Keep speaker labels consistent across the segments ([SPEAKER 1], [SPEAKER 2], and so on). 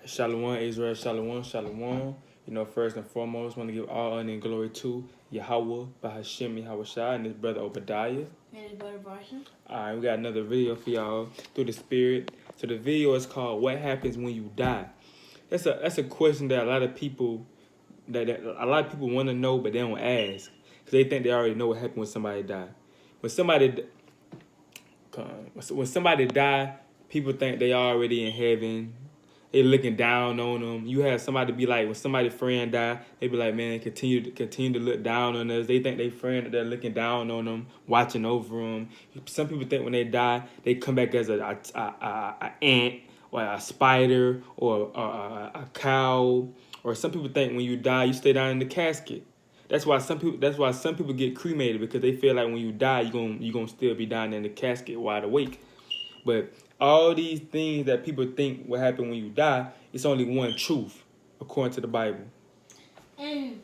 [SPEAKER 1] Shalom, Israel, shalom, shalom. First and foremost, want to give all honor and glory to Yahweh, Bahashim, Yahweh Shai, and his brother Obadiah.
[SPEAKER 2] And his brother Barsha.
[SPEAKER 1] Alright, we got another video for y'all through the Spirit. So the video is called "What Happens When You Die." That's a question that a lot of people want to know, but they don't ask because they think they already know what happened when somebody died. When somebody die, people think they already in heaven. They looking down on them. You have somebody be like, when somebody's friend die, they be like, man, continue to look down on us. They think they friend that they're looking down on them, watching over them. Some people think when they die, they come back as a ant or a spider or a cow. Or some people think when you die, you stay down in the casket. That's why some people get cremated, because they feel like when you die, you gonna still be down in the casket wide awake. But all these things that people think will happen when you die, it's only one truth, according to the Bible.
[SPEAKER 2] And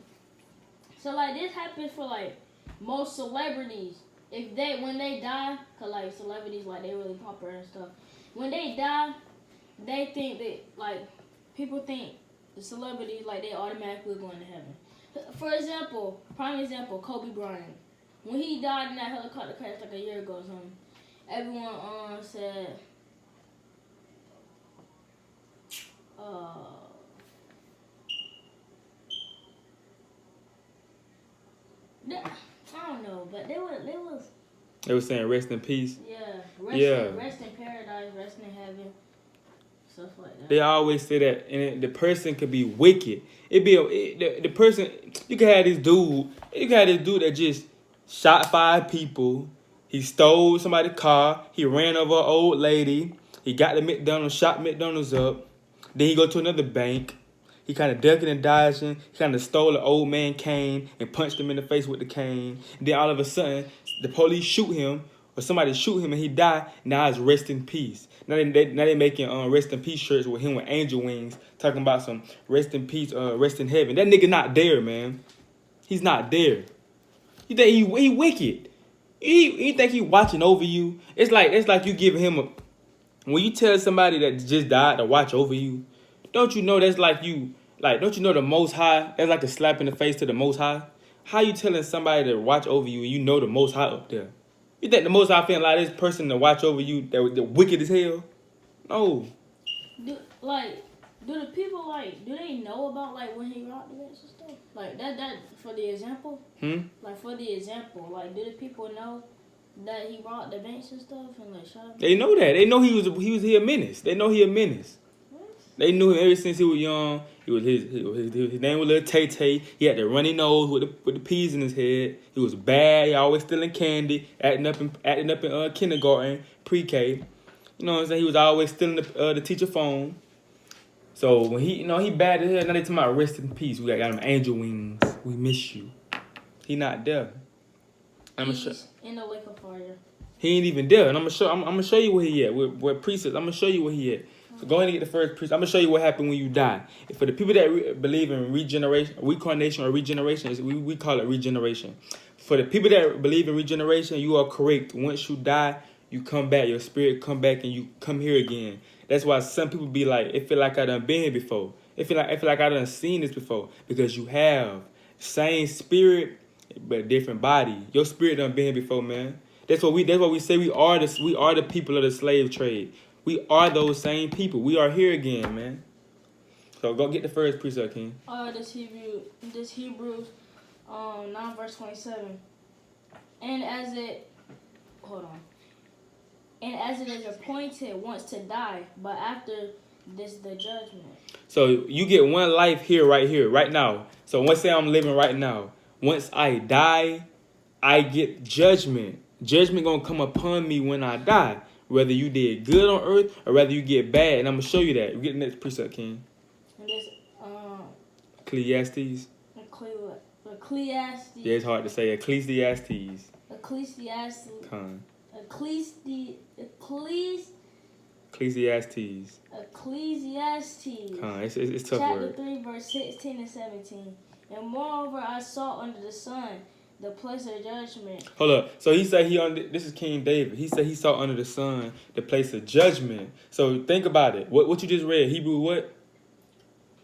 [SPEAKER 2] so, like, this happens for, like, most celebrities. When they die, because, like, celebrities, like, they really popular and stuff. When they die, they think that, like, people think the celebrities, like, they automatically going to heaven. For example, prime example, Kobe Bryant. When he died in that helicopter crash, like, a year ago or something, everyone said, I don't know, but they
[SPEAKER 1] were saying rest in peace.
[SPEAKER 2] Yeah, rest in paradise, rest in heaven, stuff like that.
[SPEAKER 1] They always say that, and the person could be wicked. The person, you can have this dude that just shot 5 people. He stole somebody's car. He ran over an old lady. He got to McDonald's, shot McDonald's up. Then he go to another bank. He kind of ducking and dodging. He kind of stole an old man cane and punched him in the face with the cane. And then all of a sudden, the police shoot him, or somebody shoot him and he died. Now it's rest in peace. Now they making rest in peace shirts with him with angel wings, talking about some rest in peace, rest in heaven. That nigga not there, man. He's not there. You think he wicked? You think he watching over you? It's like you giving him a. When you tell somebody that just died to watch over you, don't you know that's don't you know the Most High? That's like a slap in the face to the Most High. How you telling somebody to watch over you and you know the Most High up there? You think the Most High feeling like this person to watch over you that wicked as hell? No.
[SPEAKER 2] Do the people, do they know about, when he robbed the banks and stuff? Like, that for the example? Like, for the example, do the people know that he robbed the banks and stuff and, shot him?
[SPEAKER 1] They know that. They know he was a menace. They know he a menace.
[SPEAKER 2] What?
[SPEAKER 1] They knew him ever since he was young. His name was Lil Tay Tay. He had the runny nose with the peas in his head. He was bad. He always stealing candy, acting up in kindergarten, pre-K. You know what I'm saying? He was always stealing the teacher phone. So when he bad as hell, now they talking about rest in peace. We got him angel wings. We miss you. He not there.
[SPEAKER 2] He's in the wake of fire.
[SPEAKER 1] He ain't even there, and I'm gonna show you where he at. Where priestess, I'm gonna show you where he at. So go ahead and get the first priest. I'm gonna show you what happened when you die. For the people that believe in regeneration, reincarnation, or regeneration, we call it regeneration. For the people that believe in regeneration, you are correct. Once you die, you come back. Your spirit come back, and you come here again. That's why some people be like, it feel like I done been here before. It feel like I done seen this before, because you have same spirit but different body. Your spirit done been here before, man. That's what we say. We are the people of the slave trade. We are those same people. We are here again, man. So go get the first precept, King.
[SPEAKER 2] This Hebrews 9 verse 27. And as it is appointed once to die, but after this the judgment.
[SPEAKER 1] So you get one life here, right now. So once say I'm living right now. Once I die, I get judgment. Judgment gonna come upon me when I die. Whether you did good on earth or whether you get bad. And I'm gonna show you that. We get the next precept, King.
[SPEAKER 2] And this
[SPEAKER 1] Ecclesiastes.
[SPEAKER 2] Ecclesiastes.
[SPEAKER 1] Yeah, it's hard to say. Ecclesiastes.
[SPEAKER 2] Ecclesiastes.
[SPEAKER 1] Con.
[SPEAKER 2] Ecclesiastes.
[SPEAKER 1] It's tough
[SPEAKER 2] Chapter
[SPEAKER 1] word.
[SPEAKER 2] 3, verse 16 and 17. And moreover, I saw under the sun the place of judgment.
[SPEAKER 1] Hold up. So he said this is King David. He said he saw under the sun the place of judgment. So think about it. What you just read, Hebrew what?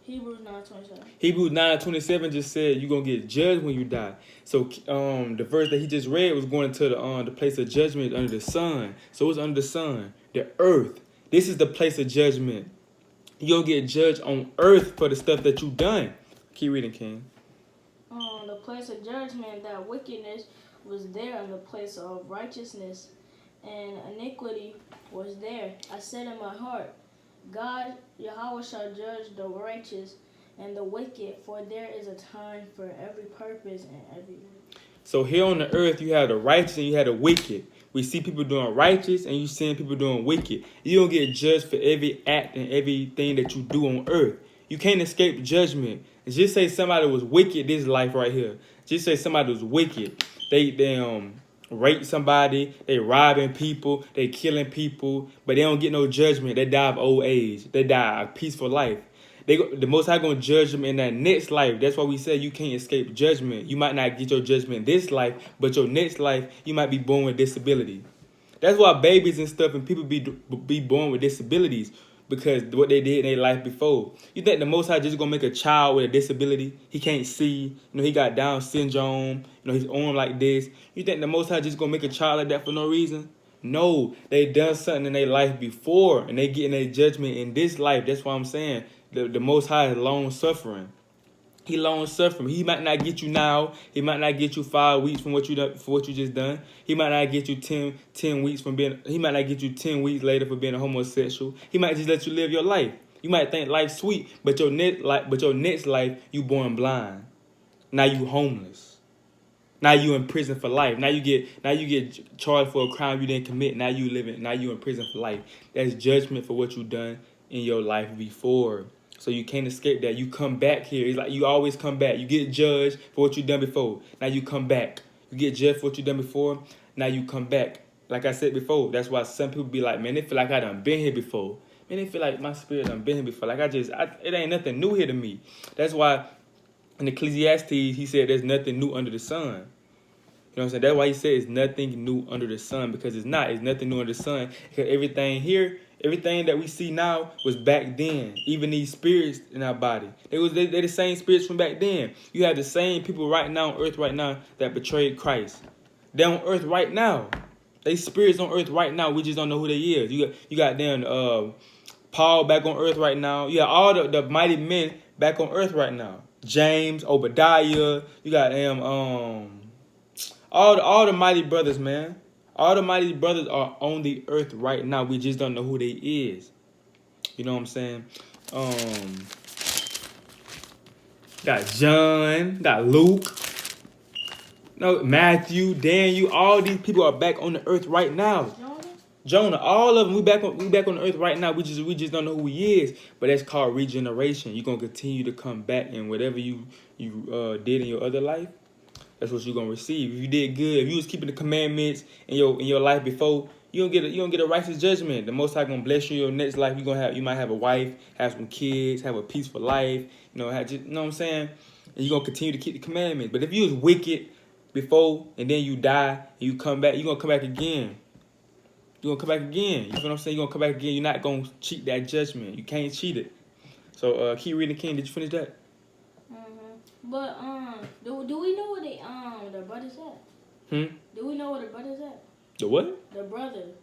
[SPEAKER 2] Hebrews 9:27.
[SPEAKER 1] Hebrews 9:27 just said you're gonna get judged when you die. So the verse that he just read was going to the place of judgment under the sun. So it's under the sun, the earth. This is the place of judgment. You're gonna get judged on earth for the stuff that you've done. Keep reading, King.
[SPEAKER 2] The place of judgment, that wickedness was there in the place of righteousness, and iniquity was there. I said in my heart, God, Yahweh shall judge the righteous and the wicked, for there is a time for every purpose and every work.
[SPEAKER 1] So here on the earth, you have the righteous and you have the wicked. We see people doing righteous and you seeing people doing wicked. You don't get judged for every act and everything that you do on earth. You can't escape judgment. And just say somebody was wicked this life right here. Just say somebody was wicked. They rape somebody, they robbing people, they killing people, but they don't get no judgment. They die of old age. They die a peaceful life. The Most High gonna judge them in that next life. That's why we say you can't escape judgment. You might not get your judgment this life, but your next life you might be born with disability. That's why babies and stuff and people be born with disabilities, because what they did in their life before. You think the Most High just gonna make a child with a disability? He can't see. He got Down syndrome. His arm like this. You think the Most High just gonna make a child like that for no reason? No, they done something in their life before, and they getting their judgment in this life. That's why I'm saying the Most High is long suffering. He long suffering. He might not get you now. He might not get you 5 weeks from what you done, for what you just done. He might not get you 10 weeks from being. He might not get you 10 weeks later for being a homosexual. He might just let you live your life. You might think life's sweet, but your next life you born blind. Now you homeless. Now you in prison for life. Now you get charged for a crime you didn't commit. Now you in prison for life. That's judgment for what you done in your life before. So you can't escape that. You come back here. It's like you always come back. You get judged for what you done before. Now you come back. You get judged for what you done before. Now you come back. Like I said before, that's why some people be like, man, they feel like I done been here before. Man, they feel like my spirit done been here before. Like it ain't nothing new here to me. That's why in Ecclesiastes, he said there's nothing new under the sun. You know what I'm saying? That's why he said it's nothing new under the sun, because it's not. It's nothing new under the sun. Because everything that we see now was back then. Even these spirits in our body. They're the same spirits from back then. You have the same people right now on earth right now that betrayed Christ. They're on earth right now. They spirits on earth right now. We just don't know who they is. You got them Paul back on earth right now. You got all the mighty men back on earth right now. James, Obadiah. You got them all the mighty brothers, man. All the mighty brothers are on the earth right now. We just don't know who they is. You know what I'm saying? Got John, got Luke, Matthew, Daniel. All these people are back on the earth right now. Jonah, all of them. We back on the earth right now. We just don't know who he is. But that's called regeneration. You're gonna continue to come back, and whatever you did in your other life, that's what you're gonna receive. If you did good, if you was keeping the commandments in your life before, you don't get a righteous judgment. The Most High gonna bless you in your next life. You might have a wife, have some kids, have a peaceful life. You know what I'm saying? And you're gonna continue to keep the commandments. But if you was wicked before and then you die and you come back, you're gonna come back again. You're gonna come back again. You know what I'm saying? You're gonna come back again. You're not gonna cheat that judgment. You can't cheat it. So keep reading, King. Did you finish that?
[SPEAKER 2] But do we know where the brothers at? Do we know where the brothers at?
[SPEAKER 1] The what?
[SPEAKER 2] The brothers.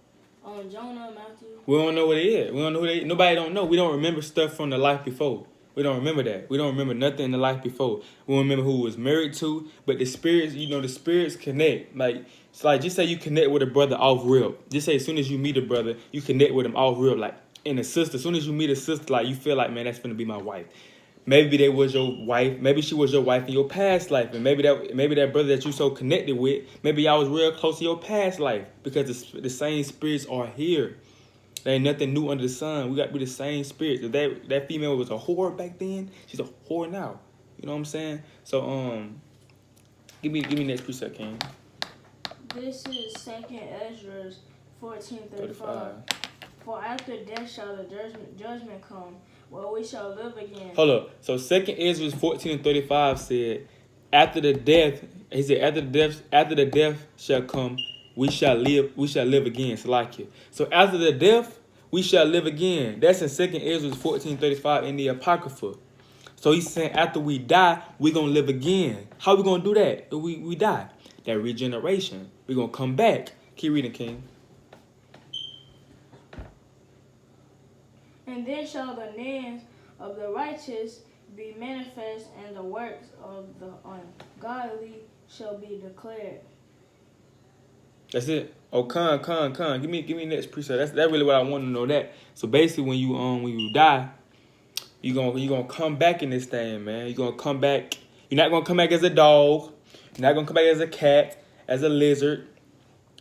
[SPEAKER 2] Jonah, Matthew.
[SPEAKER 1] We don't know where they is. We don't know who they. Nobody don't know. We don't remember stuff from the life before. We don't remember that. We don't remember nothing in the life before. We don't remember who was married to. But the spirits, the spirits connect. Like, it's like, just say you connect with a brother off rip. Just say as soon as you meet a brother, you connect with him off rip. Like, and a sister. As soon as you meet a sister, like, you feel like, man, that's gonna be my wife. Maybe they was your wife. Maybe she was your wife in your past life, and maybe that brother that you so connected with, maybe y'all was real close to your past life, because the same spirits are here. There ain't nothing new under the sun. We got to be the same spirits. If that female was a whore back then, she's a whore now. You know what I'm saying? So give me next precept, King.
[SPEAKER 2] This is 2nd Ezra 14:35. For after death shall the judgment come, where we shall live again.
[SPEAKER 1] Hold up. So 2nd Ezra 14:35 said, after the death shall come, we shall live again. So after the death, we shall live again. That's in 2nd Ezra 14:35 in the Apocrypha. So he's saying after we die, we're going to live again. How we going to do that if we die? That regeneration. We're going to come back. Keep reading, King.
[SPEAKER 2] And then shall the names of the righteous be manifest, and the works of the ungodly shall be declared.
[SPEAKER 1] That's it. Oh, Con. Give me next precept. That's really what I want to know. That. So basically, when you die, you gonna come back in this thing, man. You're gonna come back. You're not gonna come back as a dog. You're not gonna come back as a cat, as a lizard.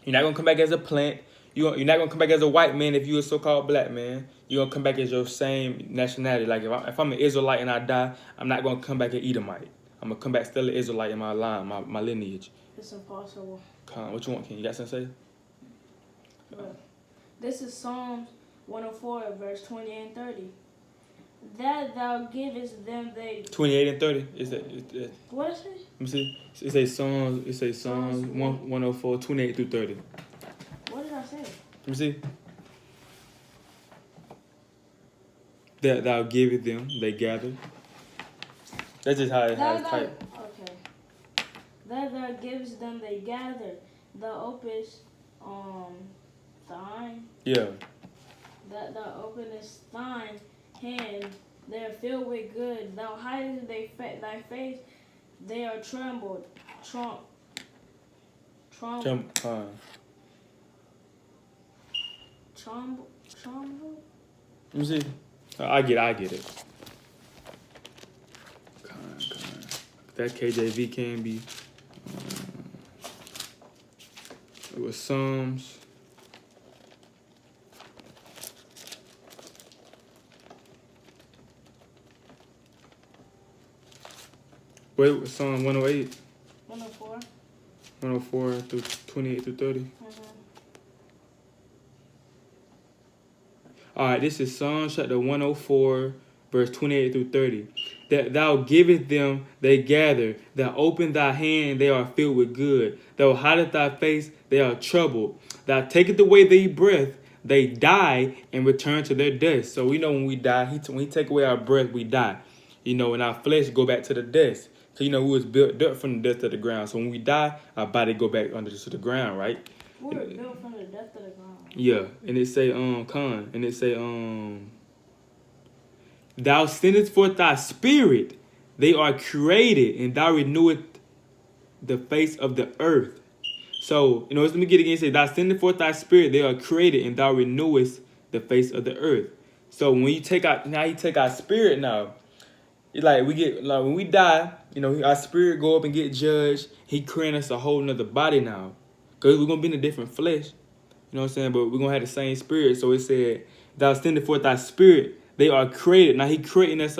[SPEAKER 1] You're not gonna come back as a plant. You're not gonna come back as a white man if you're a so-called black man. You're gonna come back as your same nationality. Like if I'm an Israelite and I die, I'm not gonna come back an Edomite. I'm gonna come back still an Israelite in my line, my lineage.
[SPEAKER 2] It's impossible.
[SPEAKER 1] Con, what you want, King? You got something to say?
[SPEAKER 2] Look, this is Psalms 104, verse 20 and 30. That thou givest them they...
[SPEAKER 1] 28 and 30.
[SPEAKER 2] What is it?
[SPEAKER 1] Let me see. It says Psalms 104, 28 through 30.
[SPEAKER 2] What did I say?
[SPEAKER 1] Let me see. That thou givest them, they gather. That's just how it has type.
[SPEAKER 2] Okay. That thou givest them, they gather. Thou openest thine.
[SPEAKER 1] Yeah.
[SPEAKER 2] That thou openest thine hand, they are filled with good. Thou hidest thy face, they are trembled. Tremble.
[SPEAKER 1] Let me see. I get it. That KJV can be. It was Psalms. Wait, it was Psalm 108.
[SPEAKER 2] 104.
[SPEAKER 1] 104 through 28 through 30. All right, this is Psalm chapter 104, verse 28 through 30. That thou givest them, they gather. Thou open thy hand, they are filled with good. Thou hidest thy face, they are troubled. Thou takest away their breath, they die and return to their dust. So we know when we die, when he take away our breath, we die. You know, and our flesh go back to the dust. So you know, we was built dirt from the dust to the ground. So when we die, our body go back under to the ground, right?
[SPEAKER 2] We're built from the dust to the ground.
[SPEAKER 1] Yeah, and it say thou sendest forth thy spirit, they are created, and thou reneweth the face of the earth. So, you know, let me get it again. It say, thou sendest forth thy spirit, they are created, and thou renewest the face of the earth. So when you take out, now you take our spirit now. It's like we get, like when we die, you know, our spirit go up and get judged. He creating us a whole nother body now. Because we're going to be in a different flesh. You know what I'm saying? But we're going to have the same spirit. So it said, thou sendest forth thy spirit. They are created. Now he creating us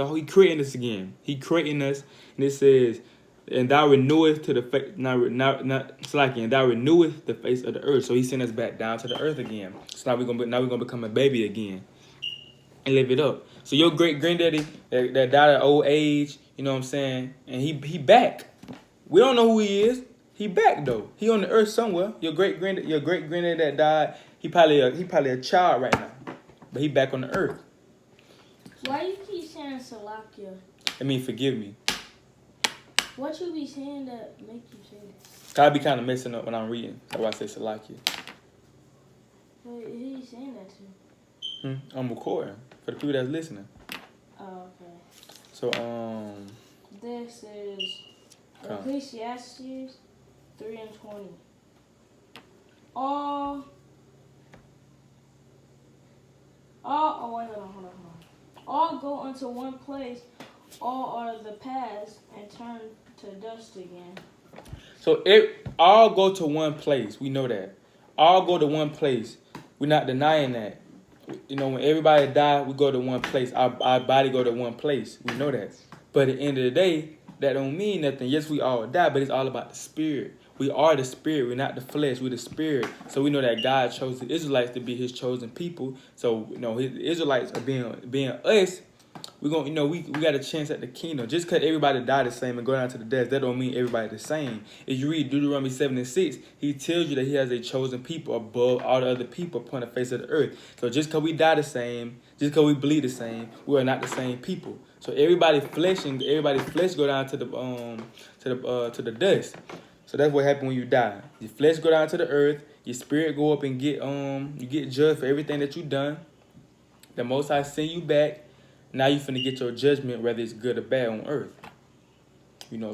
[SPEAKER 1] again. He creating us. And it says, and thou reneweth to the face, and thou reneweth the face of the earth. So he sent us back down to the earth again. So now we're gonna become a baby again. And live it up. So your great granddaddy that died at old age, you know what I'm saying? And he back. We don't know who he is. He back though. He on the earth somewhere. Your great granddaddy that died, he probably a child right now. But he back on the earth.
[SPEAKER 2] Why you keep saying Salakia?
[SPEAKER 1] I mean, forgive me.
[SPEAKER 2] What you be saying that make you say that?
[SPEAKER 1] I be kind of messing up when I'm reading. That's why I say Salakia.
[SPEAKER 2] Who you saying that to?
[SPEAKER 1] I'm recording for the people that's listening.
[SPEAKER 2] Oh, okay.
[SPEAKER 1] So,
[SPEAKER 2] This is Ecclesiastes 3 and 20. Hold on. All go unto one place, all are the paths, and turn to dust again. So
[SPEAKER 1] it all go to one place. We know that. All go to one place. We're not denying that. You know, when everybody die, we go to one place. Our body go to one place. We know that. But at the end of the day, that don't mean nothing. Yes, we all die, but it's all about the spirit. We are the spirit. We're not the flesh. We're the spirit. So we know that God chose the Israelites to be his chosen people. So, you know, his Israelites are being us. We're going, you know, we got a chance at the kingdom. Just because everybody died the same and go down to the death, that don't mean everybody the same. If you read Deuteronomy 7 and 6, he tells you that he has a chosen people above all the other people upon the face of the earth. So just because we die the same, Just because we believe the same, we are not the same people. So everybody's flesh go down to the dust. So that's what happens when you die. Your flesh go down to the earth. Your spirit go up and you get judged for everything that you done. The Most High send you back. Now you finna get your judgment, whether it's good or bad on earth.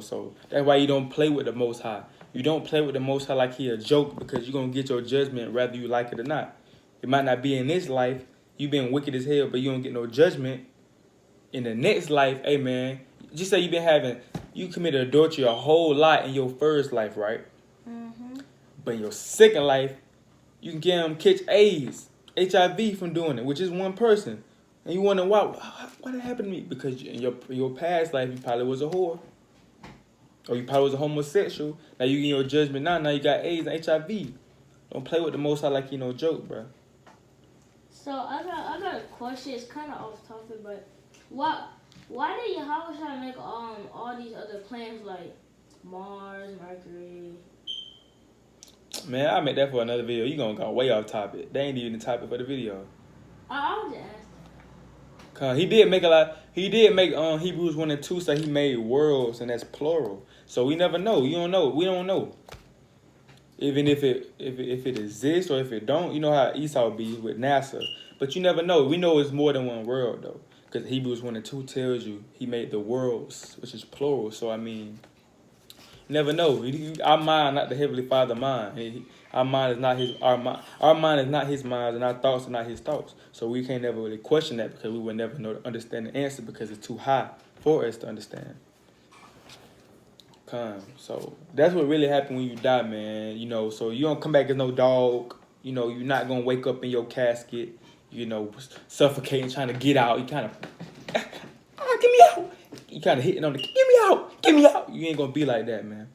[SPEAKER 1] So that's why you don't play with the Most High. You don't play with the Most High like he a joke, because you're gonna get your judgment whether you like it or not. It might not be in this life. You been wicked as hell, but you don't get no judgment in the next life. Hey man, just say you committed adultery a whole lot in your first life, right?
[SPEAKER 2] Mm-hmm.
[SPEAKER 1] But in your second life, you can get them catch AIDS, HIV from doing it, which is one person. And you wonder why that happened to me? Because in your past life, you probably was a whore. Or you probably was a homosexual. Now you get your judgment now you got AIDS and HIV. Don't play with the Most High like you no joke, bro.
[SPEAKER 2] So I got a question. It's kind of off topic, but why did Yahweh make all these other planets like Mars, Mercury?
[SPEAKER 1] Man, I made that for another video. You gonna go way off topic. They ain't even the topic for the video.
[SPEAKER 2] I was just asking.
[SPEAKER 1] Cause he did make a lot. He did make Hebrews 1 and 2 say he made worlds, and that's plural. So we never know. You don't know. We don't know. Even if it exists or if it don't, you know how Esau be with NASA. But you never know. We know it's more than one world though, because Hebrews 1 and 2 tells you he made the worlds, which is plural. So I mean, you never know. Our mind, not the Heavenly Father mind. Our mind is not his. Our mind is not his mind, and our thoughts are not his thoughts. So we can't never really question that, because we will never understand the answer, because it's too high for us to understand. So that's what really happened when you die, man. So you don't come back as no dog. You're not gonna wake up in your casket, suffocating, trying to get out. You kind of, get me out. You kind of hitting on the, get me out. You ain't gonna be like that, man.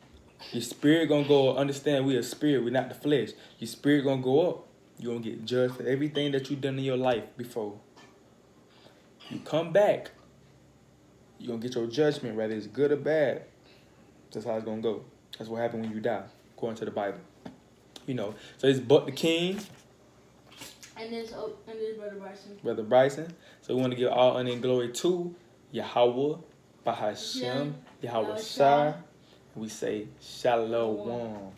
[SPEAKER 1] Your spirit gonna go, understand we a spirit, we not the flesh. Your spirit gonna go up. You gonna get judged for everything that you done in your life before. You come back, you gonna get your judgment, whether it's good or bad. That's how it's gonna go. That's what happened when you die, according to the Bible. So it's but the king.
[SPEAKER 2] And this Brother Bryson.
[SPEAKER 1] Brother Bryson. So we want to give all honor and glory to Yahweh, Bahashem, Yahweh Shai. We say Shalom.